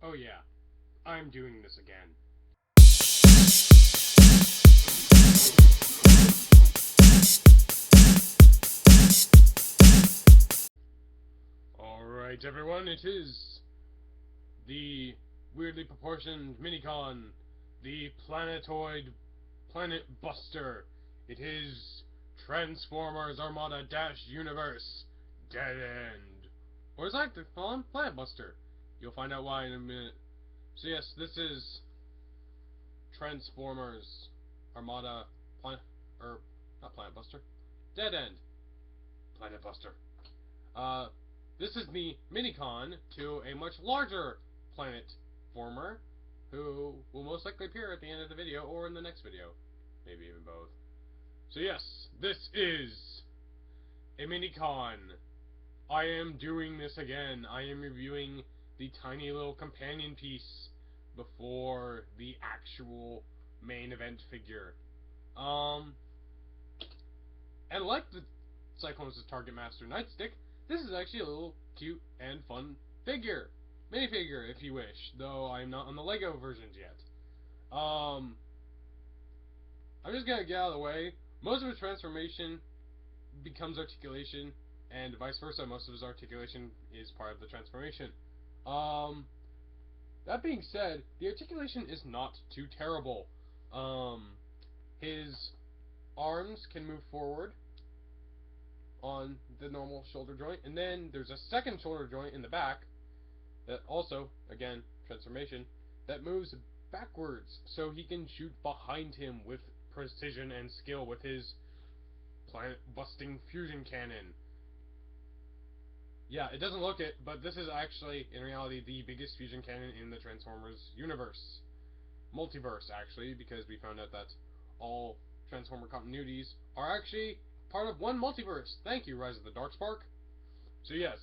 Oh yeah, I'm doing this again. Alright everyone, it is the weirdly proportioned minicon, the planetoid planet buster. It is Transformers Armada Universe Deadend. Or as I like to call him, Planet Buster. You'll find out why in a minute. So yes, this is Transformers Armada not Planet Buster. Deadend Planet Buster. Uh, this is the minicon to a much larger planet former, who will most likely appear at the end of the video or in the next video. Maybe even both. So yes, this is a minicon. I am doing this again. I am reviewing the tiny little companion piece before the actual main event figure. And like the Cyclones' Target Master Nightstick, this is actually a little cute and fun figure. Minifigure, if you wish, though I'm not on the Lego versions yet. I'm just gonna get out of the way. Most of his transformation becomes articulation, and vice versa. Most of his articulation is part of the transformation. That being said, the articulation is not too terrible. His arms can move forward on the normal shoulder joint, and then there's a second shoulder joint in the back that also, again, transformation, that moves backwards so he can shoot behind him with precision and skill with his planet-busting fusion cannon. Yeah, it doesn't look it, but this is actually, in reality, the biggest fusion cannon in the Transformers universe. Multiverse, actually, because we found out that all Transformer continuities are actually part of one multiverse. Thank you, Rise of the Darkspark. So yes,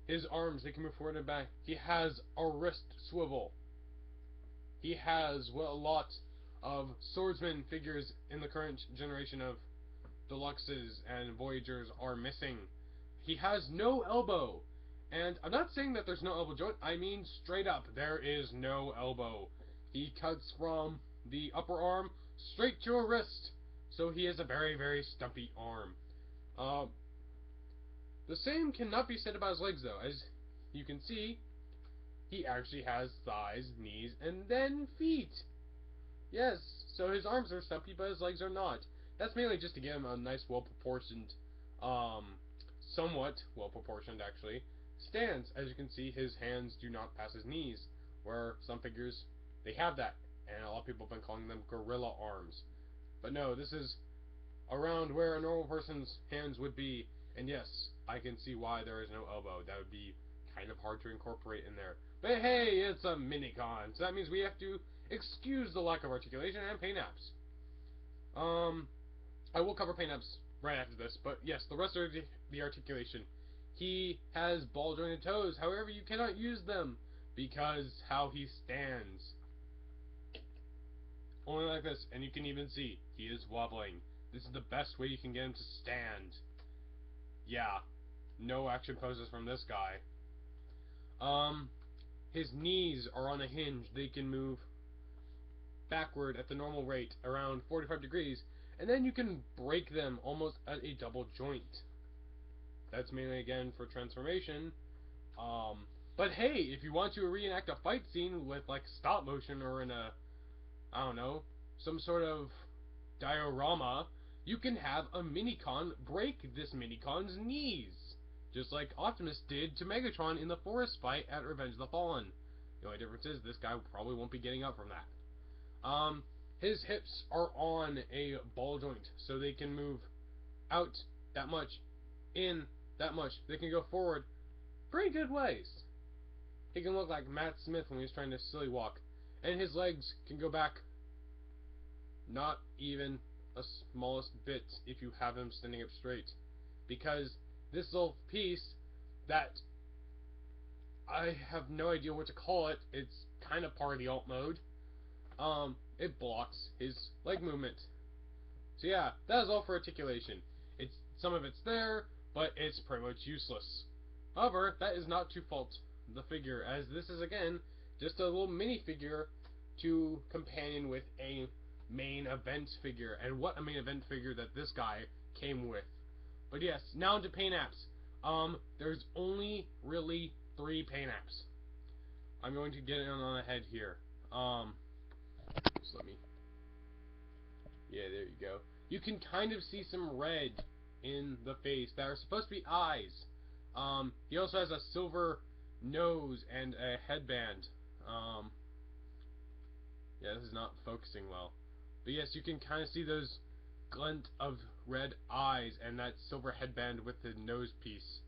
his arms, they can move forward and back. He has a wrist swivel. He has what a lot of swordsman figures in the current generation of Deluxes and Voyagers are missing. He has no elbow. And I'm not saying that there's no elbow joint, I mean straight up, there is no elbow. He cuts from the upper arm straight to a wrist. So he has a very, very stumpy arm. The same cannot be said about his legs, though. As you can see, he actually has thighs, knees, and then feet. Yes, so his arms are stumpy, but his legs are not. That's mainly just to give him a nice, well-proportioned, somewhat well-proportioned, actually, stance. As you can see, his hands do not pass his knees, where some figures, they have that. And a lot of people have been calling them gorilla arms. But no, this is around where a normal person's hands would be. And yes, I can see why there is no elbow. That would be kind of hard to incorporate in there. But hey, it's a minicon, so that means we have to excuse the lack of articulation and paint apps. I will cover paint apps right after this, but yes, the rest of the articulation. He has ball jointed toes, however you cannot use them because how he stands. Only like this, and you can even see he is wobbling. This is the best way you can get him to stand. Yeah, no action poses from this guy. His knees are on a hinge. They can move backward at the normal rate, around 45 degrees, and then you can break them almost at a double joint. That's mainly, again, for transformation. But hey, if you want to reenact a fight scene with, like, stop motion or in a, I don't know, some sort of diorama, you can have a minicon break this minicon's knees. Just like Optimus did to Megatron in the forest fight at Revenge of the Fallen. The only difference is this guy probably won't be getting up from that. His hips are on a ball joint, so they can move out that much, in that much. They can go forward pretty good ways. He can look like Matt Smith when he's trying to silly walk. And his legs can go back not even a smallest bit if you have him standing up straight. Because this little piece that I have no idea what to call it, it's kind of part of the alt mode, it blocks his leg movement. So yeah, that is all for articulation. Some of it's there, but it's pretty much useless. However, that is not to fault the figure, as this is again just a little mini figure to companion with a main event figure, and what a main event figure that this guy came with. But yes, now into paint apps. There's only really 3 paint apps. I'm going to get it on ahead here. Just let me. Yeah, there you go. You can kind of see some red in the face that are supposed to be eyes. He also has a silver nose and a headband. Yeah, this is not focusing well. But yes, you can kind of see those glint of red eyes and that silver headband with the nose piece.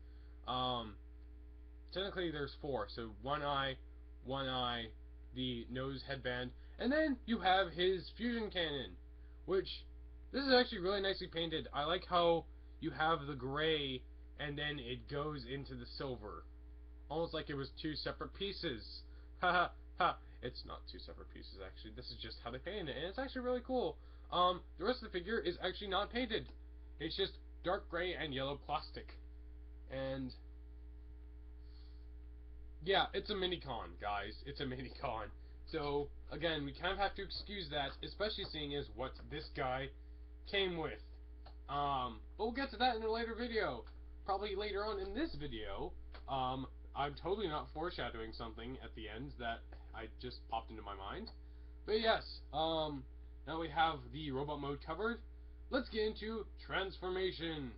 Technically there's 4, so one eye, the nose headband, and then you have his fusion cannon, which this is actually really nicely painted. I like how you have the gray and then it goes into the silver, almost like it was 2 separate pieces. Haha, ha. It's not 2 separate pieces actually. This is just how they painted it, and it's actually really cool. The rest of the figure is actually not painted. It's just dark gray and yellow plastic, and yeah, it's a mini-con, guys. It's a mini-con. So, again, we kind of have to excuse that, especially seeing as what this guy came with. But we'll get to that in a later video. Probably later on in this video. I'm totally not foreshadowing something at the end that I just popped into my mind. But yes, now we have the robot mode covered. Let's get into transformation.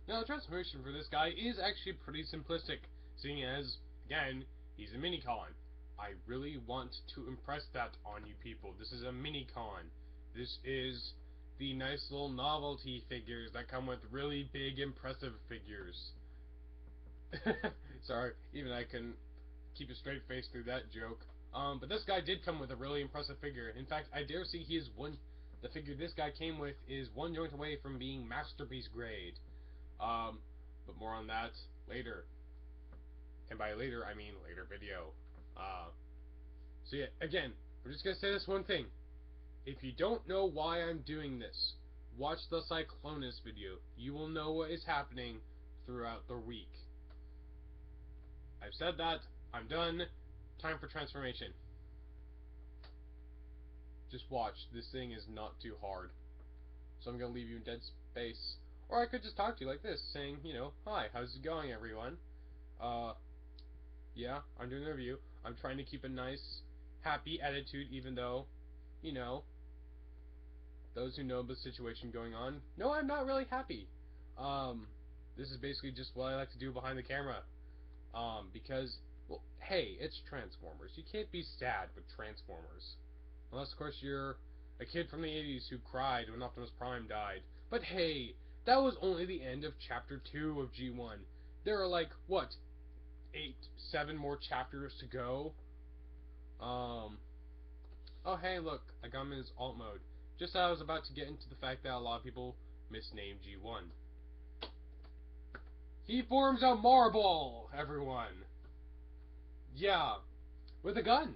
Now, the transformation for this guy is actually pretty simplistic, seeing as, again, he's a mini-con. I really want to impress that on you people. This is a mini-con. This is the nice little novelty figures that come with really big, impressive figures. Sorry, even I couldn't keep a straight face through that joke. But this guy did come with a really impressive figure. In fact, I dare say he is the figure this guy came with is 1 joint away from being masterpiece grade. But more on that later. And by later, I mean later video. So yeah, again, we're just gonna say this one thing. If you don't know why I'm doing this, watch the Cyclonus video. You will know what is happening throughout the week. I've said that. I'm done. Time for transformation. Just watch. This thing is not too hard. So I'm gonna leave you in dead space. Or I could just talk to you like this, saying, you know, hi, how's it going, everyone? Yeah, I'm doing a review. I'm trying to keep a nice, happy attitude, even though, you know, those who know the situation going on, no, I'm not really happy. This is basically just what I like to do behind the camera. Because, well, hey, it's Transformers. You can't be sad with Transformers. Unless, of course, you're a kid from the 80s who cried when Optimus Prime died. But hey, that was only the end of Chapter 2 of G1. There are like, what, 7 more chapters to go? Oh hey, look, I got him in his alt mode. Just as I was about to get into the fact that a lot of people misnamed G1. He forms a marble, everyone! Yeah, with a gun.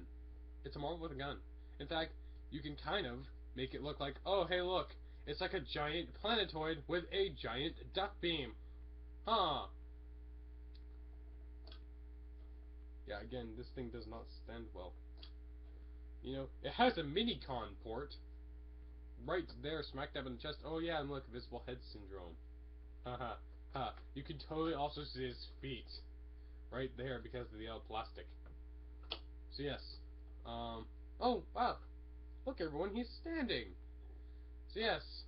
It's a marble with a gun. In fact, you can kind of make it look like, oh hey look, it's like a giant planetoid with a giant duck beam. Huh. Yeah, again, this thing does not stand well. You know, it has a mini-con port. Right there, smack dab in the chest. Oh yeah, and look, visible head syndrome. Haha, ha. You can totally also see his feet. Right there, because of the yellow plastic. So yes. Oh, wow. Look everyone, he's standing. So yes.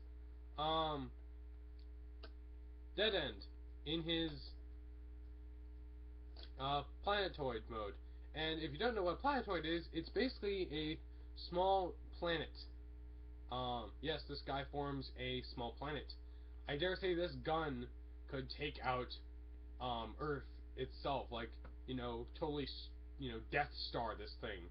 Deadend. In his, planetoid mode. And if you don't know what a planetoid is, it's basically a small planet. Yes, this guy forms a small planet. I dare say this gun could take out, Earth itself, like, you know, totally, you know, Death Star this thing.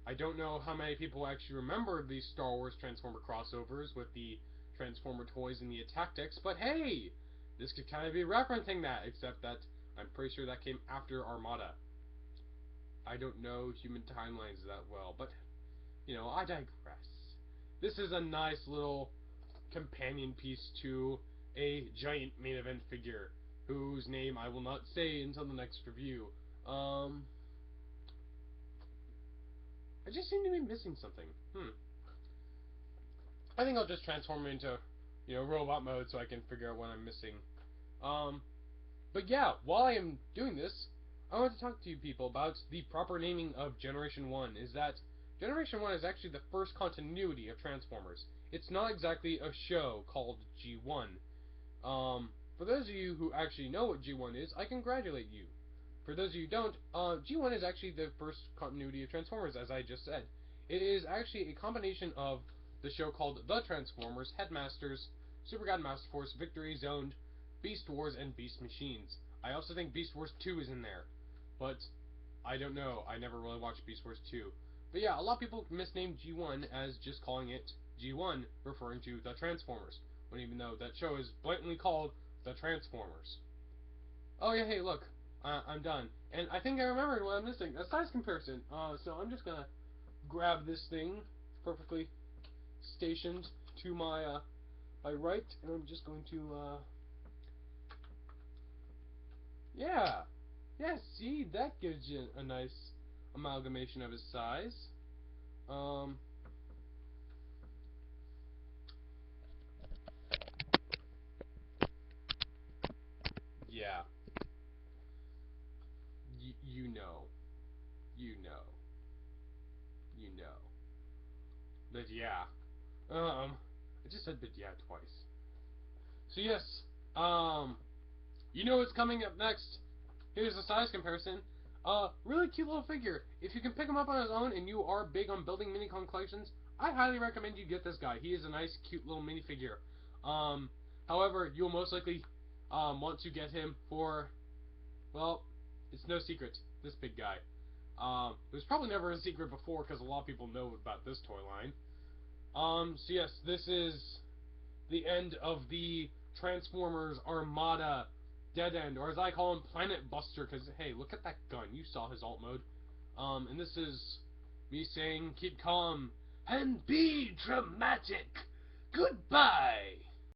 I don't know how many people actually remember the Star Wars Transformer crossovers with the Transformer toys and the attack decks, but hey! This could kind of be referencing that, except that I'm pretty sure that came after Armada. I don't know human timelines that well, but, you know, I digress. This is a nice little companion piece to a giant main event figure. whose name I will not say until the next review. I just seem to be missing something. I think I'll just transform into, robot mode so I can figure out what I'm missing. But yeah, while I am doing this, I want to talk to you people about the proper naming of Generation 1. Is that Generation 1 is actually the first continuity of Transformers. It's not exactly a show called G1. For those of you who actually know what G1 is, I congratulate you. For those of you who don't, G1 is actually the first continuity of Transformers, as I just said. It is actually a combination of the show called The Transformers, Headmasters, Super God Master Force, Victory Zone, Beast Wars, and Beast Machines. I also think Beast Wars 2 is in there, but I don't know. I never really watched Beast Wars 2. But yeah, a lot of people misname G1 as just calling it G1, referring to The Transformers, when even though that show is blatantly called The Transformers. Oh yeah, hey, look, I'm done. And I think I remembered what I'm missing, a size comparison. So I'm just gonna grab this thing, perfectly stationed to my right, and I'm just going to, yeah. Yeah, see, that gives you a nice amalgamation of his size. Um, yeah. You know. You know. You know. But yeah. I just said but yeah twice. So yes, you know what's coming up next. Here's a size comparison. Really cute little figure. If you can pick him up on his own and you are big on building minicon collections, I highly recommend you get this guy. He is a nice, cute little minifigure. However, you'll most likely want to get him for, well, it's no secret, this big guy. It was probably never a secret before because a lot of people know about this toy line. So yes, this is the end of the Transformers Armada Deadend, or as I call him, Planet Buster, because, hey, look at that gun. You saw his alt mode. And this is me saying, keep calm and be dramatic. Goodbye!